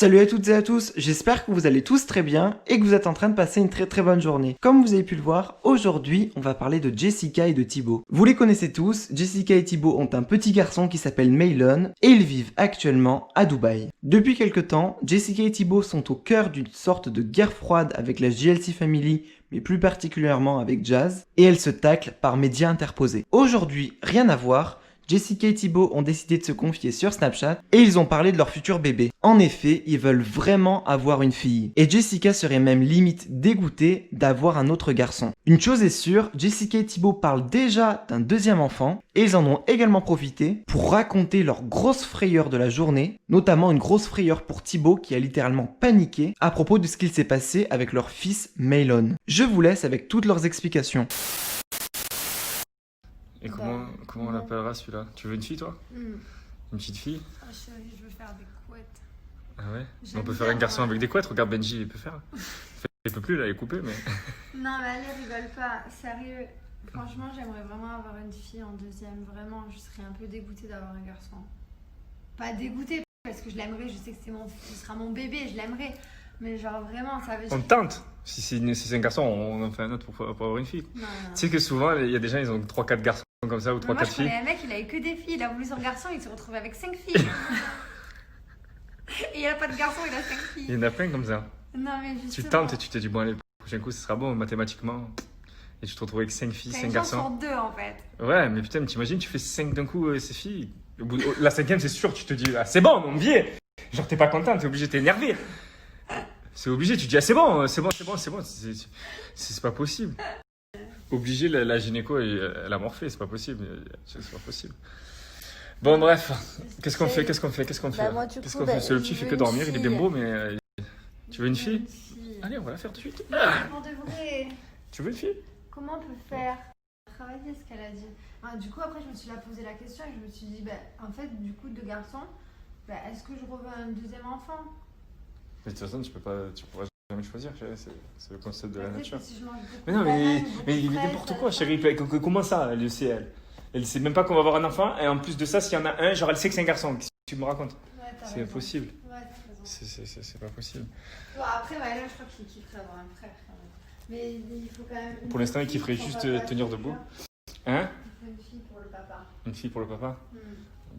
Salut à toutes et à tous, j'espère que vous allez tous très bien et que vous êtes en train de passer une très bonne journée. Comme vous avez pu le voir, aujourd'hui on va parler de Jessica et de Thibaut. Vous les connaissez tous, Jessica et Thibaut ont un petit garçon qui s'appelle Maylon et ils vivent actuellement à Dubaï. Depuis quelque temps, Jessica et Thibaut sont au cœur d'une sorte de guerre froide avec la JLC Family, mais plus particulièrement avec Jazz, et elles se taclent par médias interposés. Aujourd'hui, rien à voir, Jessica et Thibaut ont décidé de se confier sur Snapchat et ils ont parlé de leur futur bébé. En effet, ils veulent vraiment avoir une fille. Et Jessica serait même limite dégoûtée d'avoir un autre garçon. Une chose est sûre, Jessica et Thibaut parlent déjà d'un deuxième enfant et ils en ont également profité pour raconter leur grosse frayeur de la journée, notamment une grosse frayeur pour Thibaut qui a littéralement paniqué à propos de ce qu'il s'est passé avec leur fils Maylon. Je vous laisse avec toutes leurs explications. Et comment on l'appellera celui-là? Tu veux une fille toi? Une petite fille? Ah chérie, je veux faire des couettes. Ah ouais? On peut faire un garçon avec des couettes, regarde Benji, il peut faire. Il peut plus là, il est coupé mais... Non mais allez, rigole pas, sérieux. Franchement, j'aimerais vraiment avoir une fille en deuxième, vraiment. Je serais un peu dégoûtée d'avoir un garçon. Pas dégoûtée parce que je l'aimerais, je sais que ce sera mon bébé, je l'aimerais. Mais genre vraiment, ça veut dire... On tente. Si c'est un garçon, on en fait un autre pour avoir une fille. Non. Tu sais que souvent, il y a des gens, ils ont 3-4 garçons comme ça ou 3-4 filles. Moi, je connais un mec, il avait que des filles. Il a voulu son garçon, il s'est retrouvé avec 5 filles. Et il a pas de garçon, il a 5 filles. Il y en a plein comme ça. Non mais justement... Tu tentes et tu te dis, bon allez, le prochain coup, ce sera bon mathématiquement. Et tu te retrouves avec 5 filles, 5 garçons. Sur 2 en fait. Ouais, mais putain, t'imagines, tu fais 5 d'un coup, ces filles. La 5e, c'est sûr, tu te dis, ah, c'est bon, mon vieux. Genre, t'es pas content, t'es obligé de t'énerver. C'est obligé, tu dis, ah, c'est bon. C'est pas possible. Obligé, la gynéco, elle a morphé, c'est pas possible. C'est pas possible. Bon, bref, qu'est-ce qu'on fait? Moi, du coup, C'est le petit, il fait que dormir, il est bien beau, mais. Tu veux une fille? Allez, on va la faire tout de suite. Pour de vrai. Tu veux une fille? Comment on peut faire? Travailler ce qu'elle a dit. Du coup, après, je me suis posé la question et je me suis dit, en fait, du coup, 2 garçons, est-ce que je revends un deuxième enfant? Mais de toute façon, tu pourras jamais choisir, c'est le concept de la nature. Si je mange Mais non, mais fraises, n'importe quoi, chérie. Comment ça, elle le sait, elle? Elle sait même pas qu'on va avoir un enfant, et en plus de ça, s'il y en a un, genre, elle sait que c'est un garçon. Qu'est-ce que tu me racontes? Ouais, c'est impossible. Ouais, t'as raison. C'est pas possible. Bon, après, là, je crois qu'il kifferait avoir un frère quand même. Mais il faut quand même. Pour l'instant, il kifferait juste tenir debout. Hein? Une fille pour le papa. Une fille pour le papa?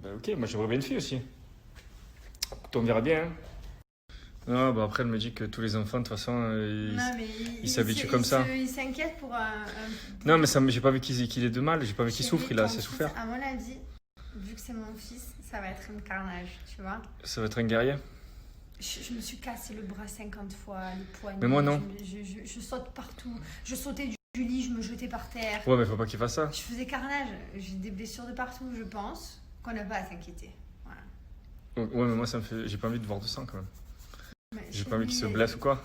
Bah, ok, moi j'aimerais bien une fille aussi. On verra bien. Hein. Non, bah après elle me dit que tous les enfants de toute façon ils s'habituent comme ça. Il s'inquiète pour un... Non mais ça, j'ai pas vu qu'il ait de mal, j'ai pas vu qu'il souffre, il a assez souffert. À mon avis, vu que c'est mon fils, ça va être un carnage, tu vois. Ça va être un guerrier. Je me suis cassé le bras 50 fois, les poignets. Mais moi non. Je saute partout, je sautais du lit, je me jetais par terre. Ouais mais faut pas qu'il fasse ça. Je faisais carnage, j'ai des blessures de partout, je pense qu'on n'a pas à s'inquiéter. Voilà. Ouais mais moi ça me fait, j'ai pas envie de voir de sang quand même. J'ai pas envie qu'il se blesse ou quoi.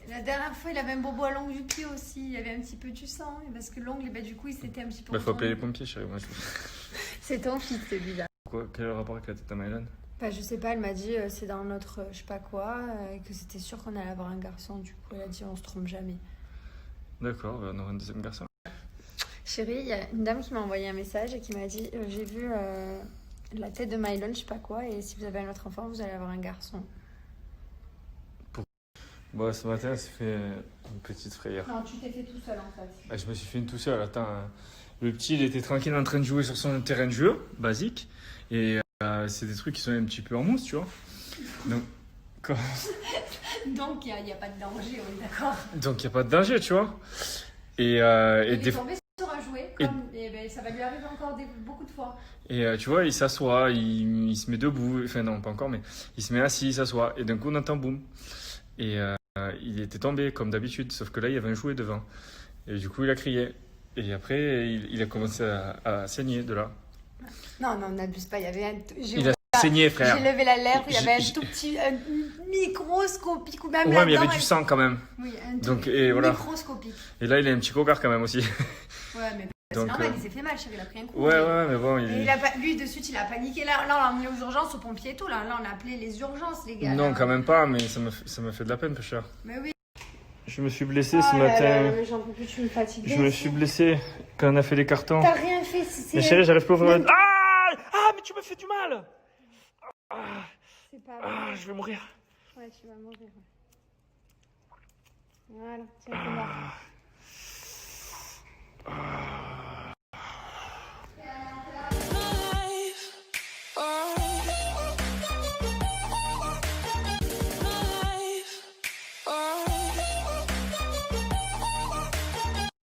La dernière fois, il avait un bobo à l'ongle du pied aussi. Il y avait un petit peu du sang. Parce que l'ongle, du coup, il s'était un petit peu... Bah, faut appeler les pompiers, chérie. Moi, C'est ton fils, celui-là. Quoi? Quel est le rapport avec la tête à Maylon? Je sais pas, elle m'a dit c'est dans notre je sais pas quoi, et que c'était sûr qu'on allait avoir un garçon. Du coup, elle a dit on se trompe jamais. D'accord, on aura un deuxième garçon. Chérie, il y a une dame qui m'a envoyé un message et qui m'a dit j'ai vu la tête de Maylon, je sais pas quoi, et si vous avez un autre enfant, vous allez avoir un garçon. Bon, ce matin, ça fait une petite frayeur. Non, tu t'es fait tout seul en fait. Bah, je me suis fait une tout seul. Attends, le petit, il était tranquille en train de jouer sur son terrain de jeu, basique. Et c'est des trucs qui sont un petit peu en mousse, tu vois. Donc, Donc, il n'y a pas de danger, on est d'accord. Donc, il n'y a pas de danger, tu vois. Et il est tombé sur un jouet, ça va lui arriver encore beaucoup de fois. Et tu vois, il s'assoit, il se met debout. Enfin, non, pas encore, mais il se met assis, il s'assoit. Et d'un coup, on entend boum. Et il était tombé comme d'habitude, sauf que là, il y avait un jouet devant. Et du coup, il a crié. Et après, il a commencé à saigner de là. Non, n'abuse pas. Il y avait il a saigné, frère. J'ai levé la lèvre, il y avait un tout petit microscopique. Ou même ouais, mais il y avait du sang quand même. Oui, un tout donc, et voilà. microscopique. Et là, il a un petit cocard quand même aussi. Ouais, mais c'est normal, il s'est fait mal, chérie, il a pris un coup. Ouais, mais bon. Lui, de suite, il a paniqué. Là, on l'a emmené aux urgences, aux pompiers et tout. Là, on a appelé les urgences, les gars. Non, quand même pas, mais ça m'a fait de la peine, peu cher. Mais oui. Je me suis blessé ce matin. J'en peux plus, tu me fatigues. Je me suis blessé quand on a fait les cartons. T'as rien fait, mais chérie, j'arrive pas à ouvrir. Ah, mais tu me fais du mal. C'est pas vrai. Je vais mourir. Ouais, tu vas mourir. Ouais. Voilà, tiens, c'est mort.